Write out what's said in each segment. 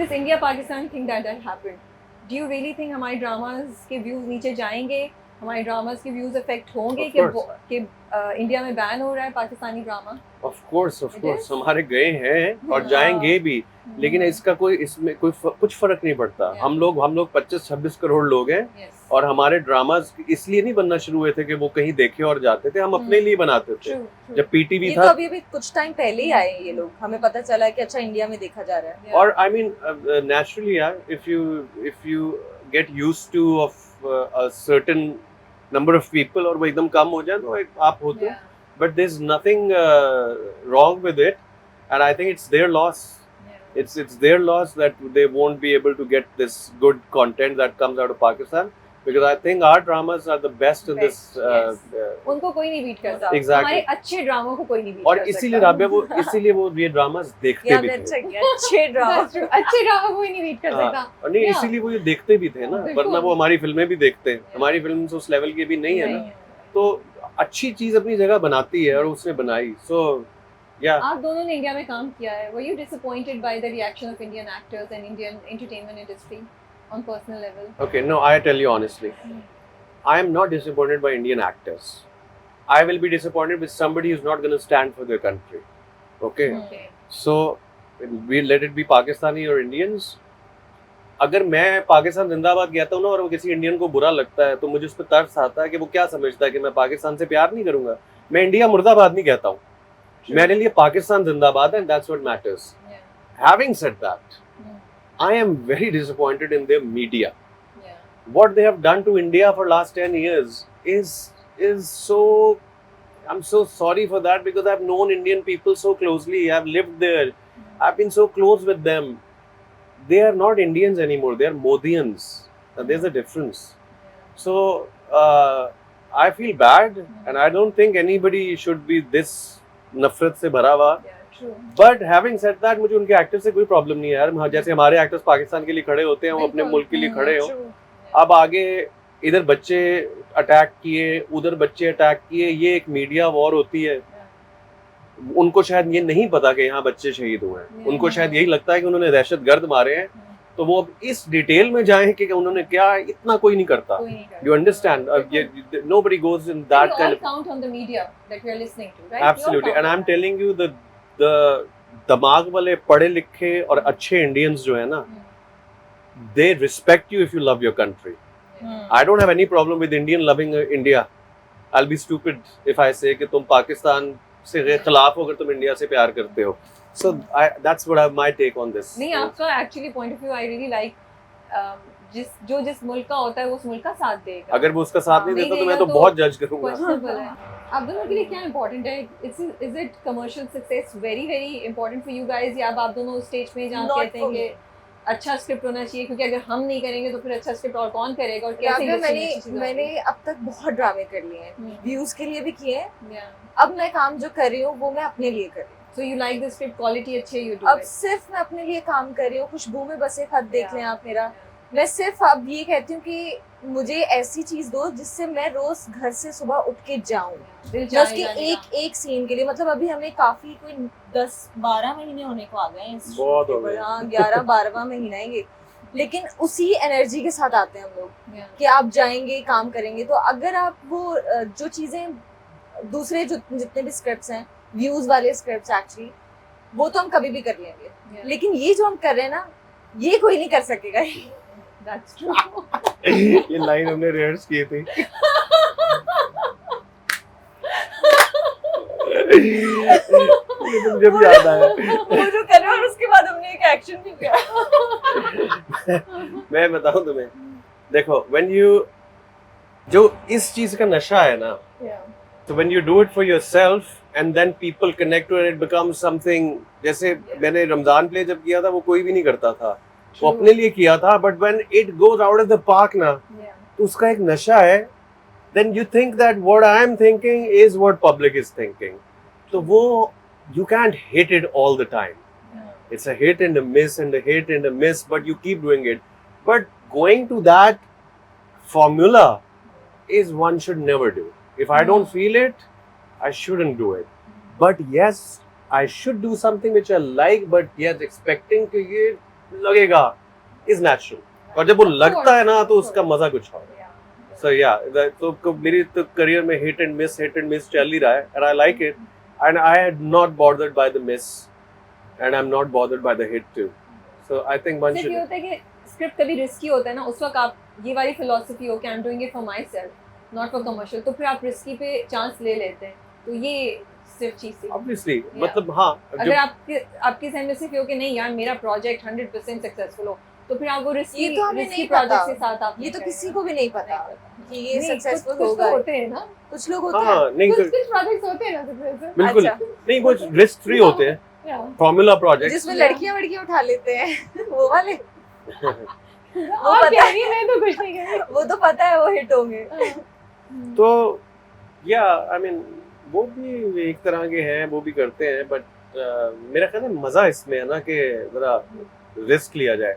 this India Pakistan thing that happened, do you really think हमारे dramas के views नीचे जाएंगे, हमारे dramas के views affect होंगे कि इंडिया में बैन हो रहा है पाकिस्तानी ड्रामा? Of course, हमारे गए हैं और जाएंगे भी, लेकिन इसका इसमें कुछ फर्क नहीं पड़ता। हम लोग 25-26 करोड़ लोग हैं और हमारे ड्रामास इसलिए नहीं बनना शुरू हुए थे कि वो कहीं देखे और जाते थे, हम अपने लिए बनाते थे। जब पीटीवी था, तो अभी कुछ टाइम पहले ही आए ये लोग, हमें पता चला कि अच्छा इंडिया में देखा जा रहा है। और आई मीन नेचुरली यार, if you get used two of a certain number of people और वो एकदम कम हो जाए तो आप होते हो, but there is nothing wrong with it and I think it's their loss. It's their loss that they won't be able to get this good content that comes out of Pakistan, because I think our dramas are the best in this. उनको कोई नहीं beat करता. Exactly. हमारे अच्छे ड्रामों को कोई नहीं beat और इसीलिए राबिया वो ये ड्रामास देखते भी थे. अच्छे ड्रामा कोई नहीं बीट कर सकता. और नहीं, इसीलिए वो ये देखते भी थे ना, वरना वो हमारी फिल्में भी देखते हैं. हमारी फिल्म उस लेवल की भी नहीं है ना, तो अच्छी चीज अपनी जगह बनाती है और उसने बनाई. So आप दोनों ने इंडिया में काम किया है. Were you disappointed by the reaction of Indian actors and Indian entertainment industry on personal level? Okay, no, I tell you honestly, I am not disappointed by Indian actors. I will be disappointed with somebody who's not going to stand for their country. Okay? So, let it be Pakistani or Indians. अगर मैं पाकिस्तान जिंदाबाद कहता हूँ ना और वो किसी Indian को बुरा लगता है तो मुझे उस पर तरस आता है कि वो क्या समझता है कि मैं पाकिस्तान से प्यार नहीं करूंगा. मैं इंडिया मुर्दाबाद नहीं कहता हूँ. मेरे लिए पाकिस्तान जिंदाबाद है, and that's what matters. Having said that, I am very disappointed in their media. What they have done to India for last 10 years is so. I'm so sorry for that, because I've known Indian people so closely. I've lived there. I've been so close with them. They are not Indians anymore. They are Modians. There's a difference. So I feel bad, and I don't think anybody should be this नफरत से भरा हुआ. But having said that, मुझे उनके actors से कोई problem नहीं है यार. जैसे हमारे एक्टर्स पाकिस्तान के लिए खड़े होते हैं, वो अपने मुल्क के लिए खड़े हो. अब आगे इधर बच्चे अटैक किए, उधर बच्चे अटैक किए, ये एक मीडिया वॉर होती है. उनको शायद ये नहीं पता कि यहाँ बच्चे शहीद हुए हैं. उनको शायद यही लगता है कि उन्होंने दहशतगर्द मारे हैं. तो वो अब इस डिटेल में जाएं कि उन्होंने क्या, इतना कोई नहीं करता. You understand? Nobody goes in that kind of. We all count on the media that we are listening to, right? Absolutely, and I'm telling you, the दिमाग वाले पढ़े लिखे और अच्छे इंडियंस जो है ना, they respect you if you love your country. I don't have any problem with Indian loving India. I'll be stupid if I say कि तुम पाकिस्तान से खिलाफ हो अगर तुम इंडिया से प्यार करते हो. So that's what my take on this. नहीं, आपका actually point of view I really like. जिस मुल्क का होता है वो उस मुल्क का साथ देगा. अगर वो उसका साथ नहीं देता तो मैं तो बहुत जज करूंगा. आप दोनों के लिए क्या इम्पोर्टेंट है? Is it commercial success very very important for you guys, या आप दोनों स्टेज में जहाँ कहते हैं कि अच्छा स्क्रिप्ट होना चाहिए, क्योंकि अगर हम नहीं करेंगे तो फिर अच्छा स्क्रिप्ट और कौन करेगा? और कैसे? मैंने अब तक बहुत ड्रामे कर लिए हैं, व्यूज के लिए भी किए हैं. अब मैं काम जो कर रही हूँ वो मैं अपने लिए कर रही हूँ. So you like the script quality अच्छी है, you do अब it. सिर्फ मैं अपने लिए काम कर रही हूँ. खुशबू में बस एक हाथ देख लें आप मेरा. मैं सिर्फ अब ये कहती हूँ कि मुझे ऐसी चीज दो जिससे मैं रोज घर से सुबह उठ के जाऊँ. उसके एक सीन के लिए, मतलब अभी हमें काफी कोई 10-12 महीने होने को आ गए हैं. 11-12वां महीना है ये. लेकिन उसी एनर्जी के साथ आते हैं हम लोग कि आप जाएंगे, काम करेंगे. तो अगर आप वो जो चीजें दूसरे जितने भी स्क्रिप्ट्स हैं, व्यूज वाले स्क्रिप्ट्स, एक्चुअली वो तो हम कभी भी कर लेंगे, लेकिन ये जो हम कर रहे हैं ना, ये कोई नहीं कर सकेगा. That's true. ये लाइन हमने रिहर्स की थी. मुझे भी याद आया वो जो कर रहे हैं, और उसके बाद हमने एक एक्शन भी किया. मैं बताऊं तुम्हें, देखो, when you जो इस चीज का नशा है ना, so when you do it for yourself and then people connect to it, it becomes something. जैसे मैंने रमजान प्ले जब किया था वो कोई भी नहीं करता था, वो अपने लिए किया था. but when it goes out of the park ना, तो उसका एक नशा है. then you think that what I am thinking is what public is thinking. तो वो you can't hit it all the time. It's a hit and a miss and a hit and a miss, but you keep doing it. But going to that formula is one should never do. If I don't feel it, I shouldn't do it. But yes, I should do something which I like, but yes, expecting to get लगेगा is natural, और जब वो लगता है ना तो उसका मजा कुछ और है. So yeah, तो मेरी तो करियर में हिट एंड मिस चल ही रहा है, and I like it, and I am not bothered by the miss, and I'm not bothered by the hit too. So I think one सिर्फ should. ये होता है कि स्क्रिप्ट कभी रिस्की होता है ना, उस वक्त आप ये वाली फिलॉसफी हो कि I am doing it for my self not for commercial, तो फिर आप रिस्की पे चांस ले लेते हैं. तो ये सिर्फ चीज थी. Obviously, Yeah. मतलब हाँ, अगर आपके सहन में सिर्फ ये हो कि नहीं यार मेरा प्रोजेक्ट 100% सक्सेसफुल हो, तो फिर आप वो रिस्की ये तो हमें नहीं प्रोजेक्ट पता. के साथ आप ये तो किसी को भी नहीं पता कि ये नहीं, सक्सेसफुल कुछ होगा. तो होते हैं ना, कुछ लोग होते हैं. हाँ नहीं कुछ प्रोजेक्ट्स होते हैं ना सक्सेसफुल. बिल्कुल अच्छा. नहीं, कुछ रिस्क फ्री होते हैं, फॉर्मूला प्रोजेक्ट. जिसमें लड़कियां उठा लेते हैं वो वाले. वो पता कह रही है, मैं तो कुछ नहीं कह रही. वो तो पता है वो हिट होंगे. तो या आई मीन वो भी एक तरह के हैं, वो भी करते हैं, बट मेरा ख्याल है मजा इसमें है ना कि जरा रिस्क लिया जाए,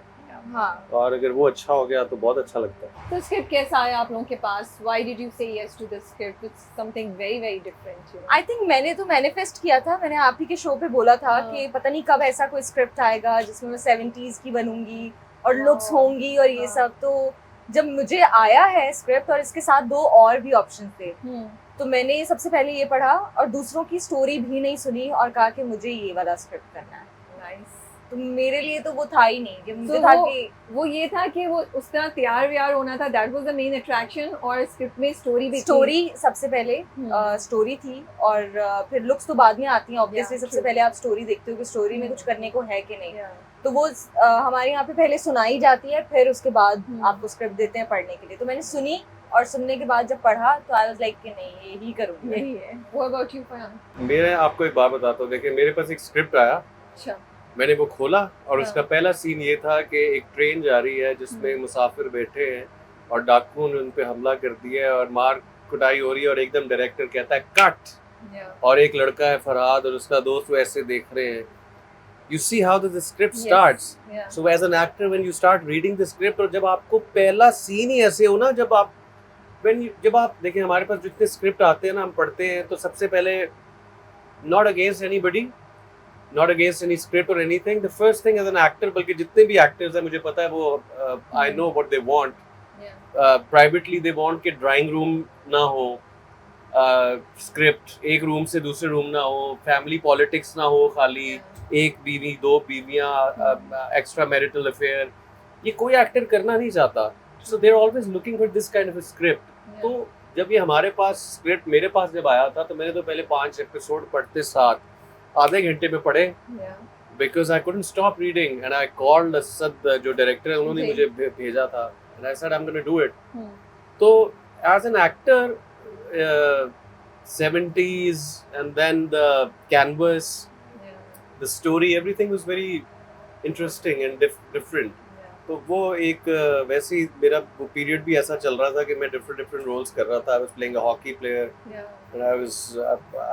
हाँ. और अगर वो अच्छा हो गया तो बहुत अच्छा लगता है. तो स्क्रिप्ट कैसा आया आप लोगों के पास? Why did you say yes to the script? It's something very very different, you know. I think मैंने तो मैनिफेस्ट किया था. मैंने आप ही के शो पे बोला था हाँ. कि पता नहीं कब ऐसा कोई स्क्रिप्ट आएगा जिसमें मैं 70s की बनूंगी और हाँ. लुक्स होंगी और ये हाँ. सब. तो जब मुझे आया है स्क्रिप्ट और इसके साथ 2 और भी ऑप्शन थे, तो मैंने सबसे पहले ये पढ़ा और दूसरों की स्टोरी भी नहीं सुनी और कहा कि मुझे ये वाला स्क्रिप्ट करना है. Nice. तो मेरे लिए तो वो था ही नहीं कि मुझे So था कि वो ये था कि वो उस तरह तैयार व्यार होना था, that was the main attraction. और स्क्रिप्ट में स्टोरी भी स्टोरी सबसे पहले हम्म. स्टोरी थी और फिर लुक्स तो बाद में आती हैं ऑब्वियसली. Yeah, सबसे true. पहले आप स्टोरी देखते हो कि स्टोरी में कुछ करने को है कि नहीं. Yeah. तो वो हमारे यहाँ पे पहले सुनाई जाती है, फिर उसके बाद आपको स्क्रिप्ट देते हैं पढ़ने के लिए. तो मैंने सुनी और सुनने के बाद जब पढ़ा तो आई वाज लाइक कि नहीं यही करूँगी. यही है. What about you, Fayan? मैं आपको एक बात बताता हूँ. देखिए मेरे पास एक स्क्रिप्ट आया, अच्छा. मैंने वो खोला और हाँ. उसका पहला सीन ये था कि एक ट्रेन जा रही है जिसमें मुसाफिर बैठे हैं और डाकुओं ने उन पे हमला कर दिया है और मार कुटाई हो रही है, और एकदम डायरेक्टर कहता है कट, Yeah. और एक लड़का है फरहाद और उसका दोस्त वो ऐसे देख रहे हैं. You see how the script Yes. starts. Yeah. So as an actor when you start reading the script, और जब आपको पहला सीन ही ऐसे हो ना, जब आप देखें हमारे पास जितने स्क्रिप्ट आते हैं ना, हम पढ़ते हैं तो सबसे पहले not against anybody, not against any script or anything, the first thing as an actor, बल्कि जितने भी actors हैं मुझे पता है वो I know what they want. Yeah. Privately they want कि ड्राइंग रूम ना हो, स्क्रिप्ट एक रूम से दूसरे रूम ना हो, फैमिली पॉलिटिक्स ना हो, खाली एक बीवी 2 बीवियां, एक्स्ट्रा मैरिटल अफेयर, ये कोई एक्टर करना नहीं चाहता. So they are always looking for this kind of script. तो जब ये हमारे पास स्क्रिप्ट मेरे पास जब आया था तो मैंने तो पहले 5 एपिसोड पढ़ते साथ आधे घंटे में पढ़े, Yeah. because I couldn't stop reading, and I called Asad जो डायरेक्टर है उन्होंने मुझे भेजा था, and I said I'm going to do it. तो as an actor, 70s and then the canvas, Yeah. the story, everything was very interesting and different. Yeah. तो वो एक वैसे ही मेरा वो पीरियड भी ऐसा चल रहा था कि मैं different रोल्स कर रहा था. I was playing a hockey player, Yeah. and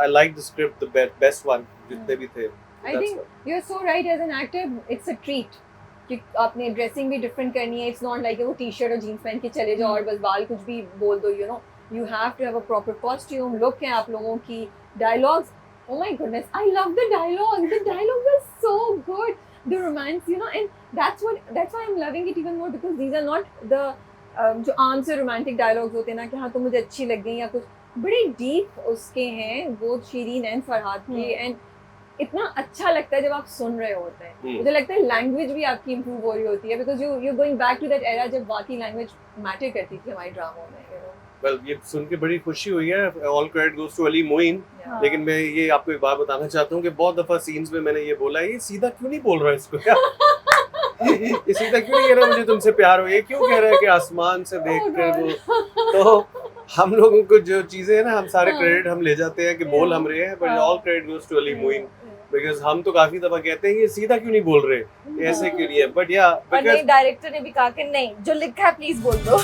I liked the script, the best one जितने भी थे. I That's think you're so right. As an actor, it's a treat कि आपने ड्रेसिंग भी डिफरेंट करनी है. इट्स नॉट लाइक वो T shirt और जीन्स पहन के चले जाओ और बस बाल कुछ भी बोल दो. You know you have to have a proper costume, look है आप लोगों की, dialogues. Oh my goodness, I love the dialogue. The dialogues are so good. The romance, you know, and that's why I'm loving it even more, because these are not the जो आम से romantic dialogues होते हैं ना कि हाँ तो मुझे अच्छी लग गई या कुछ. बड़े डीप उसके हैं वो शीरीन एंड फरहाद के. एंड इतना अच्छा लगता है जब आप सुन रहे होते हैं. मुझे लगता है लैंग्वेज भी आपकी इम्प्रूव हो रही होती है, because you going back to that era जब वाकई लैंग्वेज मैटर करती थी हमारे ड्रामों में. Well, ये सुन के बड़ी खुशी हुई है. All credit goes to Ali Moin. Yeah. लेकिन मैं ये आपको एक बात बताना चाहता हूँ कि बहुत दफा सीन्स में मैंने ये बोला, ये सीधा क्यों नहीं बोल रहा है इसको क्या? ये सीधा क्यों नहीं कह रहा मुझे तुमसे प्यार हो, ये क्यों कह रहा है कि आसमान से देखकर वो. तो हम लोगों को जो चीजें हैं ना, हम सारे क्रेडिट हम ले जाते हैं कि बोल हम रहे हैं, but all credit goes to Ali Moin, because हम तो काफी दफा कहते हैं ये सीधा क्यों नहीं बोल रहे, ऐसे क्यों नहीं है. बट या और नहीं, डायरेक्टर ने भी कहा कि नहीं जो लिखा है प्लीज बोल दो.